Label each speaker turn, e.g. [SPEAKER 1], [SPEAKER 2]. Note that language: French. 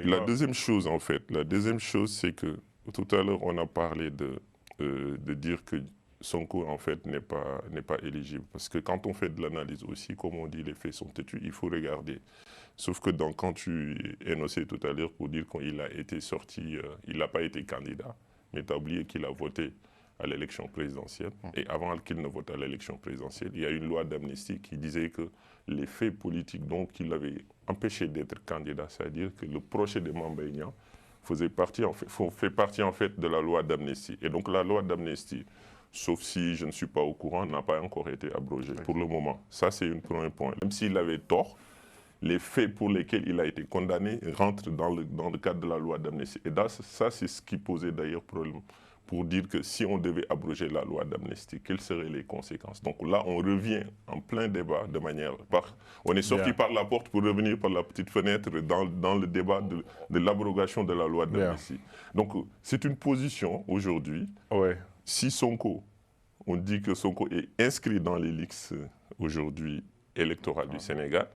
[SPEAKER 1] la deuxième chose, en fait, c'est que tout à l'heure, on a parlé de dire que Sonko, en fait, n'est pas éligible. Parce que quand on fait de l'analyse aussi, comme on dit, les faits sont têtus, il faut regarder. Sauf que quand tu énoncé tout à l'heure pour dire qu'il a été sorti, il n'a pas été candidat, mais tu as oublié qu'il a voté à l'élection présidentielle. Et avant qu'il ne vote à l'élection présidentielle, il y a une loi d'amnistie qui disait que les faits politiques donc, qui l'avaient empêché d'être candidat, c'est-à-dire que le procès de Mame Mbaye Niang fait partie en fait de la loi d'amnistie. Et donc la loi d'amnistie, sauf si je ne suis pas au courant, n'a pas encore été abrogée pour le moment. Ça, c'est un premier point. Même s'il avait tort, les faits pour lesquels il a été condamné rentrent dans le cadre de la loi d'amnistie. Et ça, c'est ce qui posait d'ailleurs problème pour dire que si on devait abroger la loi d'amnistie, quelles seraient les conséquences? Donc là, on revient en plein débat de manière... on est sorti par la porte pour revenir par la petite fenêtre dans le débat de l'abrogation de la loi d'amnistie. Donc c'est une position aujourd'hui. Si Sonko, on dit que Sonko est inscrit dans les listes aujourd'hui électorales du Sénégal,